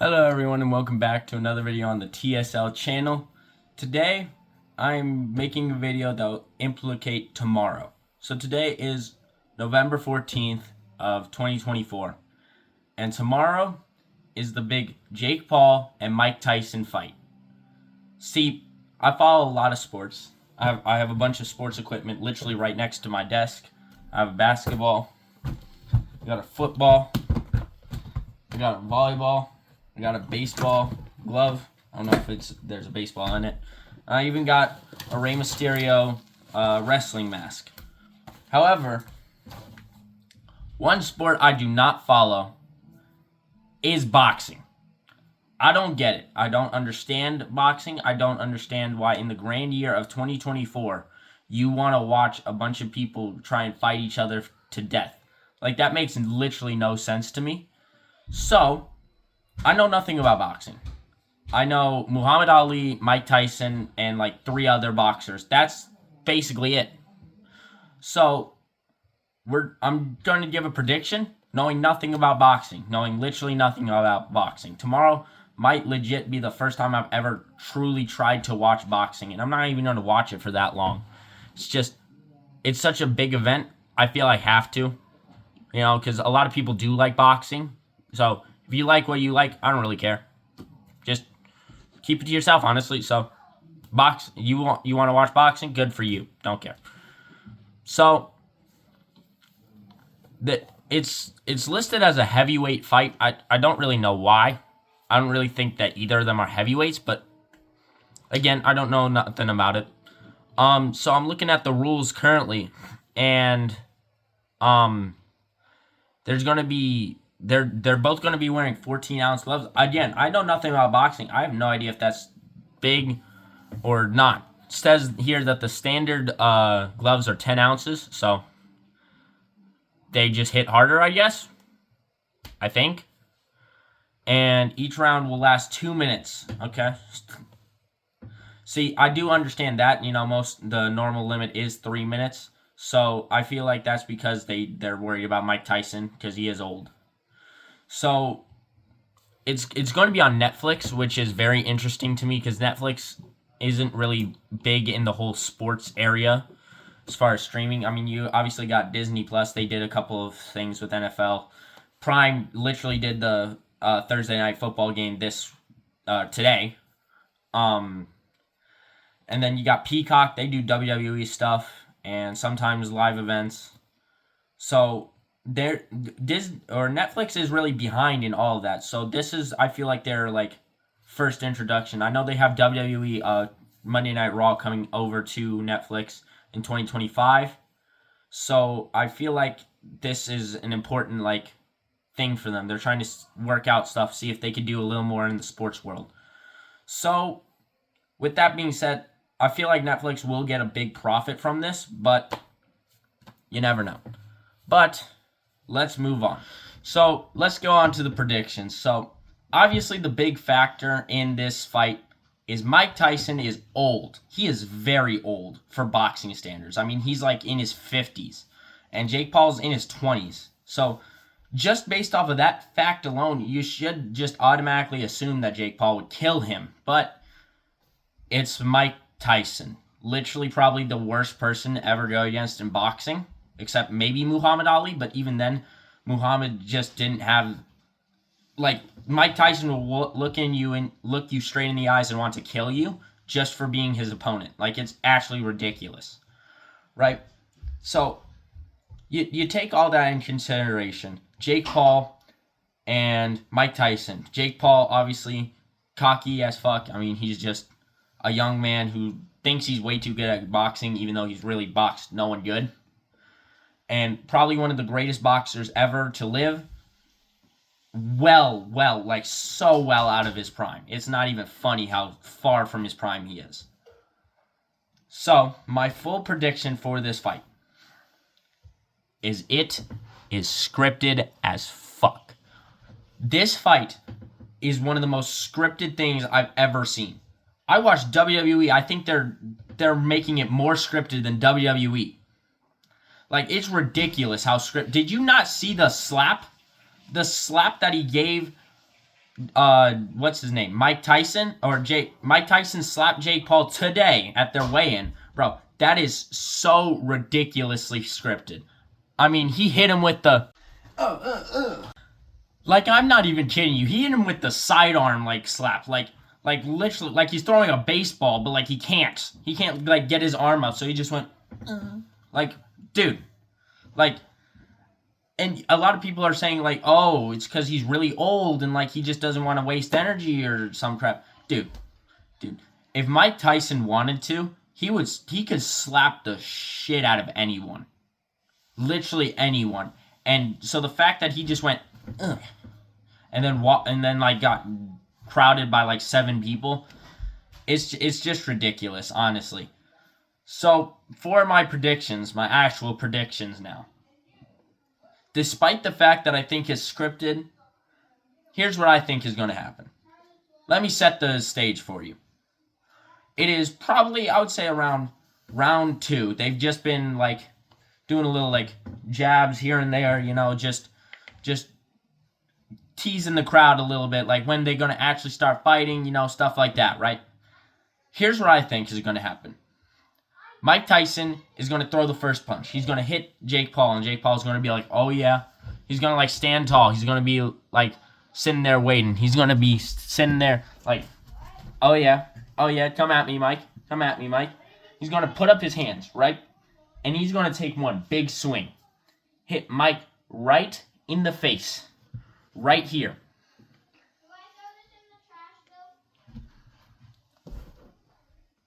Hello everyone and welcome back to another video on the TSL channel. Today I'm making a video that will implicate tomorrow. So today is November 14th of 2024 and tomorrow is the big Jake Paul and Mike Tyson fight. See, I follow a lot of sports. I have a bunch of sports equipment literally right next to my desk. I have a basketball, I got a football, I got a volleyball, I got a baseball glove. I don't know if there's a baseball in it. I even got a Rey Mysterio wrestling mask. However, one sport I do not follow is boxing. I don't get it. I don't understand boxing. I don't understand why in the grand year of 2024 you want to watch a bunch of people try and fight each other to death. Like, that makes literally no sense to me. So, I know nothing about boxing. I know Muhammad Ali, Mike Tyson, and like 3 other boxers. That's basically it. So, I'm going to give a prediction, knowing nothing about boxing, knowing literally nothing about boxing. Tomorrow might legit be the first time I've ever truly tried to watch boxing, and I'm not even going to watch it for that long. It's such a big event, I feel I have to, because a lot of people do like boxing. So, if you like what you like, I don't really care. Just keep it to yourself, honestly. So, you want to watch boxing? Good for you. Don't care. So, it's listed as a heavyweight fight. I don't really know why. I don't really think that either of them are heavyweights, but again, I don't know nothing about it. So I'm looking at the rules currently, and there's gonna be they're both gonna be wearing 14-ounce gloves. Again, I know nothing about boxing. I have no idea if that's big or not. It says here that the standard gloves are 10 ounces, so they just hit harder, I guess. I think. And each round will last 2 minutes. Okay. See, I do understand that. The normal limit is 3 minutes. So I feel like that's because they're worried about Mike Tyson because he is old. So it's going to be on Netflix, which is very interesting to me because Netflix isn't really big in the whole sports area as far as streaming. I mean, you obviously got Disney Plus. They did a couple of things with NFL. Prime literally did the Thursday night football game today. And then you got Peacock. They do WWE stuff and sometimes live events. So Netflix is really behind in all of that. So this is, I feel like, their first introduction. I know they have WWE Monday Night Raw coming over to Netflix in 2025. So I feel like this is an important thing for them. They're trying to work out stuff, see if they could do a little more in the sports world. So with that being said, I feel like Netflix will get a big profit from this, but you never know. But let's move on. So let's go on to the predictions. So obviously the big factor in this fight is Mike Tyson is old. He is very old for boxing standards. I mean, he's in his 50s. And Jake Paul's in his 20s. So just based off of that fact alone, you should just automatically assume that Jake Paul would kill him. But it's Mike Tyson. Literally probably the worst person to ever go against in boxing. Except maybe Muhammad Ali. But even then, Muhammad just didn't have... Mike Tyson will look you straight in the eyes and want to kill you just for being his opponent. It's actually ridiculous. Right? So, you take all that in consideration. Jake Paul and Mike Tyson. Jake Paul, obviously, cocky as fuck. I mean, he's just a young man who thinks he's way too good at boxing, even though he's really boxed no one good. And probably one of the greatest boxers ever to live. So well out of his prime. It's not even funny how far from his prime he is. So, my full prediction for this fight is it is scripted as fuck. This fight is one of the most scripted things I've ever seen. I watched WWE. I think they're making it more scripted than WWE. It's ridiculous how scripted. Did you not see the slap? The slap that he gave what's his name? Mike Tyson Mike Tyson slapped Jake Paul today at their weigh-in. Bro, that is so ridiculously scripted. I mean, he hit him with the like, I'm not even kidding you. He hit him with the sidearm like slap, like literally like he's throwing a baseball, but like he can't like get his arm up, so he just went like, dude, like. And a lot of people are saying, like, oh, it's because he's really old and, like, he just doesn't want to waste energy or some crap. Dude, if Mike Tyson wanted to, he could slap the shit out of anyone. Literally anyone. And so the fact that he just went, ugh, and then, like, got crowded by, like, 7 people, it's just ridiculous, honestly. So, for my predictions, my actual predictions now. Despite the fact that I think it's scripted, here's what I think is going to happen. Let me set the stage for you. It is probably, I would say, around round 2. They've just been, like, doing a little, like, jabs here and there, you know, just teasing the crowd a little bit, like, when they're going to actually start fighting, you know, stuff like that, right? Here's what I think is going to happen. Mike Tyson is going to throw the first punch. He's going to hit Jake Paul, and Jake Paul is going to be like, oh, yeah. He's going to, like, stand tall. He's going to be, like, sitting there waiting. He's going to be sitting there like, oh, yeah. Oh, yeah. Come at me, Mike. Come at me, Mike. He's going to put up his hands, right? And he's going to take one big swing. Hit Mike right in the face. Right here.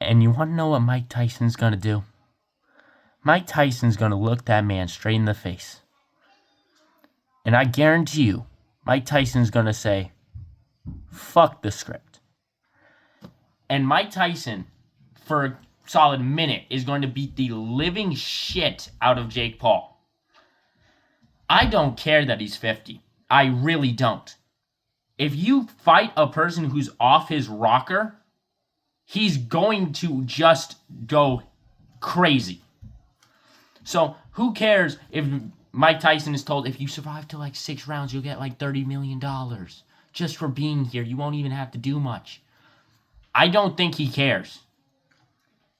And you want to know what Mike Tyson's going to do? Mike Tyson's going to look that man straight in the face. And I guarantee you, Mike Tyson's going to say, fuck the script. And Mike Tyson, for a solid minute, is going to beat the living shit out of Jake Paul. I don't care that he's 50. I really don't. If you fight a person who's off his rocker, he's going to just go crazy. So who cares if Mike Tyson is told, if you survive to like 6 rounds, you'll get like $30 million just for being here. You won't even have to do much. I don't think he cares.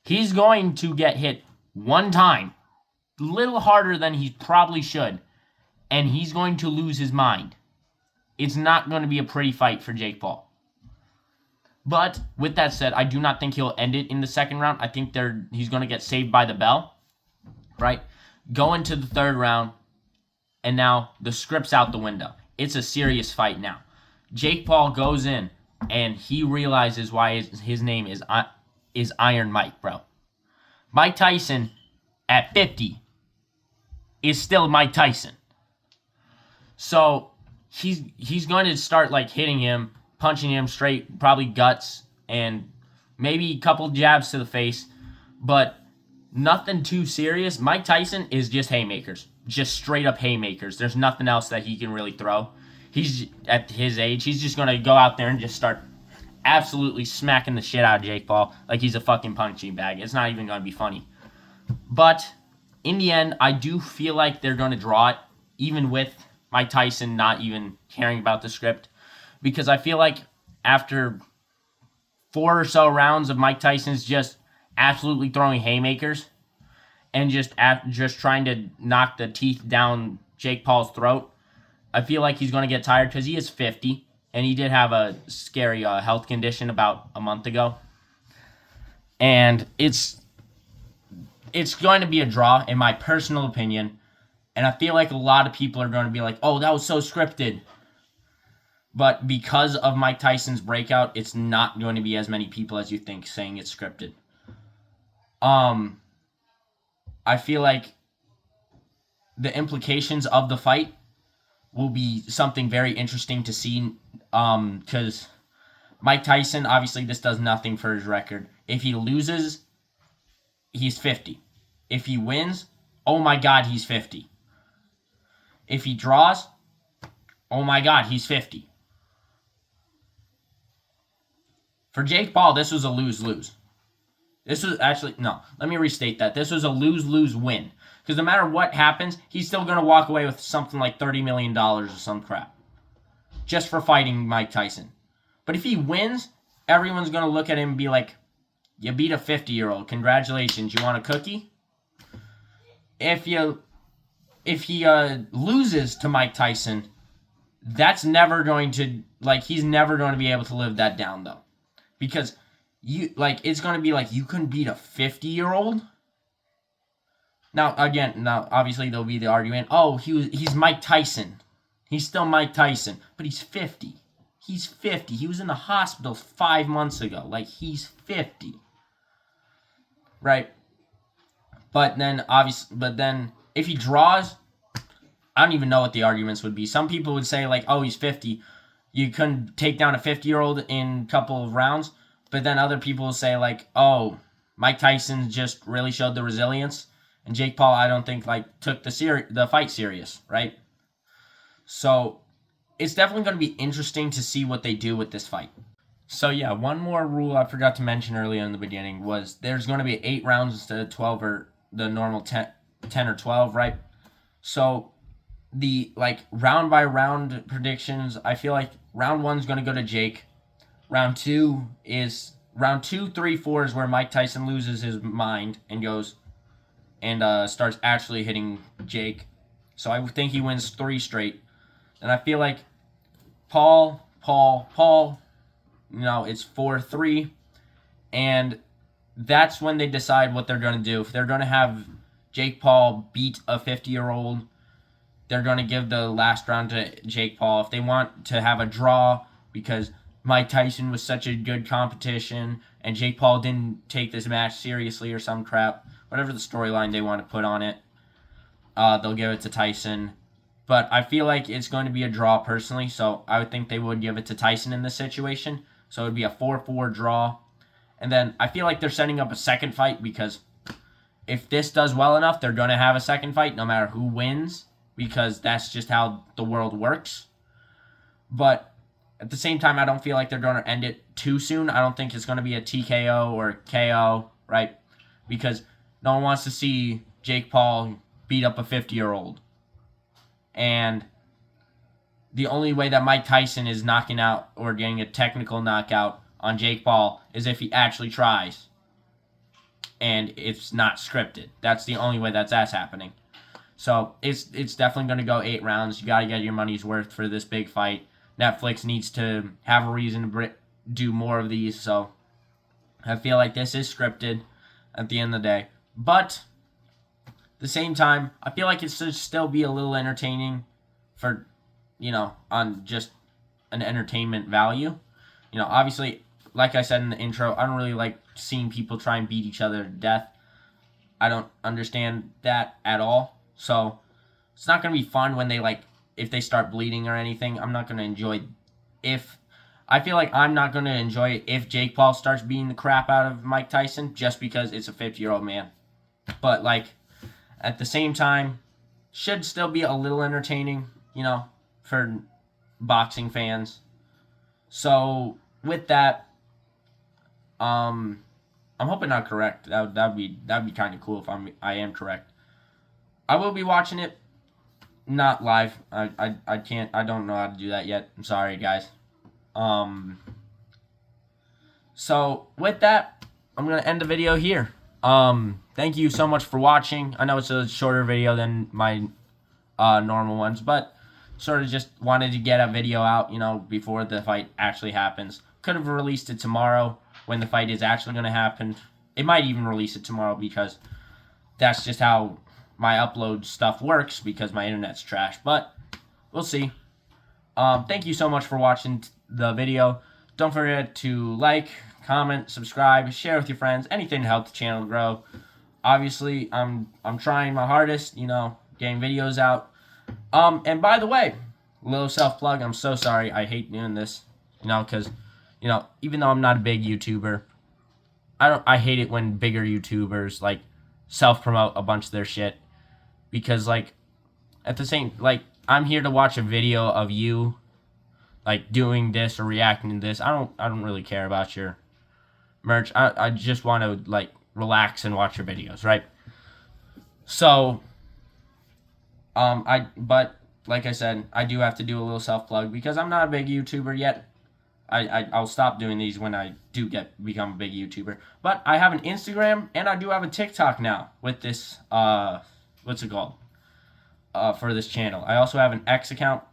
He's going to get hit one time, a little harder than he probably should, and he's going to lose his mind. It's not going to be a pretty fight for Jake Paul. But with that said, I do not think he'll end it in the second round. I think he's going to get saved by the bell, right? Go into the third round, and now the script's out the window. It's a serious fight now. Jake Paul goes in, and he realizes why his name is Iron Mike, bro. Mike Tyson at 50 is still Mike Tyson. So he's going to start like hitting him, punching him straight, probably guts, and maybe a couple jabs to the face, but nothing too serious. Mike Tyson is just haymakers, just straight up haymakers. There's nothing else that he can really throw. He's at his age, he's just going to go out there and just start absolutely smacking the shit out of Jake Paul like he's a fucking punching bag. It's not even going to be funny. But in the end, I do feel like they're going to draw it, even with Mike Tyson not even caring about the script. Because I feel like after 4 or so rounds of Mike Tyson's just absolutely throwing haymakers and just trying to knock the teeth down Jake Paul's throat, I feel like he's going to get tired because he is 50, and he did have a scary health condition about a month ago. And it's going to be a draw, in my personal opinion. And I feel like a lot of people are going to be like, oh, that was so scripted. But because of Mike Tyson's breakout, it's not going to be as many people as you think saying it's scripted. I feel like the implications of the fight will be something very interesting to see. Because Mike Tyson, obviously, this does nothing for his record. If he loses, he's 50. If he wins, oh my God, he's 50. If he draws, oh my God, he's 50. For Jake Paul, this was a lose-lose. This was actually, no, let me restate that. This was a lose-lose win. Because no matter what happens, he's still going to walk away with something like $30 million or some crap. just for fighting Mike Tyson. But if he wins, everyone's going to look at him and be like, you beat a 50-year-old. Congratulations. You want a cookie? If he loses to Mike Tyson, that's never going to, like, he's never going to be able to live that down, though. Because, it's going to be like, you couldn't beat a 50-year-old? Now, obviously, there'll be the argument, oh, he's Mike Tyson. He's still Mike Tyson, but he's 50. He's 50. He was in the hospital 5 months ago. Like, he's 50. Right? But then, if he draws, I don't even know what the arguments would be. Some people would say, like, oh, he's 50. You couldn't take down a 50-year-old in a couple of rounds. But then other people will say, like, oh, Mike Tyson just really showed the resilience. And Jake Paul, I don't think, like, took the fight serious, right? So, it's definitely going to be interesting to see what they do with this fight. So, yeah, one more rule I forgot to mention earlier in the beginning was there's going to be 8 rounds instead of 12 or the normal 10 or 12, right? So, the, like, round-by-round predictions, I feel like round 1 is going to go to Jake. Round 2, 3, 4 is where Mike Tyson loses his mind and goes and starts actually hitting Jake. So I think he wins 3 straight. And I feel like Paul, it's 4-3. And that's when they decide what they're going to do. If they're going to have Jake Paul beat a 50-year-old, they're going to give the last round to Jake Paul. If they want to have a draw because Mike Tyson was such a good competition and Jake Paul didn't take this match seriously or some crap, whatever the storyline they want to put on it, they'll give it to Tyson. But I feel like it's going to be a draw personally, so I would think they would give it to Tyson in this situation. So it would be a 4-4 draw. And then I feel like they're setting up a second fight because if this does well enough, they're going to have a second fight no matter who wins because that's just how the world works. But at the same time, I don't feel like they're going to end it too soon. I don't think it's going to be a TKO or KO, right? Because no one wants to see Jake Paul beat up a 50-year-old. And the only way that Mike Tyson is knocking out or getting a technical knockout on Jake Paul is if he actually tries. And it's not scripted. That's the only way that's happening. So it's definitely going to go 8 rounds. You got to get your money's worth for this big fight. Netflix needs to have a reason to do more of these. So I feel like this is scripted at the end of the day. But at the same time, I feel like it should still be a little entertaining for, on just an entertainment value. Obviously, like I said in the intro, I don't really like seeing people try and beat each other to death. I don't understand that at all. So it's not going to be fun when if they start bleeding or anything. I'm not going to enjoy I feel like I'm not going to enjoy it if Jake Paul starts beating the crap out of Mike Tyson just because it's a 50-year-old man. But, at the same time, should still be a little entertaining, for boxing fans. So, with that, I'm hoping I'm correct. That'd be kind of cool if I am correct. I will be watching it, not live. I can't. I don't know how to do that yet. I'm sorry, guys. So with that, I'm gonna end the video here. Thank you so much for watching. I know it's a shorter video than my normal ones, but sort of just wanted to get a video out, before the fight actually happens. Could have released it tomorrow when the fight is actually going to happen. It might even release it tomorrow because that's just how my upload stuff works because my internet's trash. But we'll see. Thank you so much for watching the video. Don't forget to like, comment, subscribe, share with your friends. Anything to help the channel grow. Obviously, I'm trying my hardest, getting videos out. And by the way, little self-plug. I'm so sorry. I hate doing this, because, even though I'm not a big YouTuber, I hate it when bigger YouTubers, self-promote a bunch of their shit. Because, at the same, I'm here to watch a video of you, doing this or reacting to this. I don't really care about your merch. I just want to, relax and watch your videos, right? So, but like I said, I do have to do a little self-plug because I'm not a big YouTuber yet. I'll stop doing these when I do become a big YouTuber. But I have an Instagram and I do have a TikTok now with this what's it called? For this channel. I also have an X account.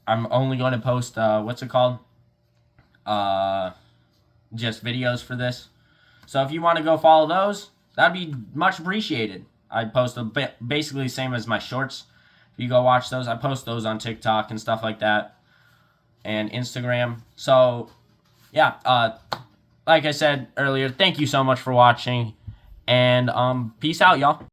I'm only going to post what's it called? Just videos for this. So if you want to go follow those, that'd be much appreciated. I post basically the same as my shorts. If you go watch those, I post those on TikTok and stuff like that. And Instagram. So, yeah, like I said earlier, thank you so much for watching. And peace out, y'all.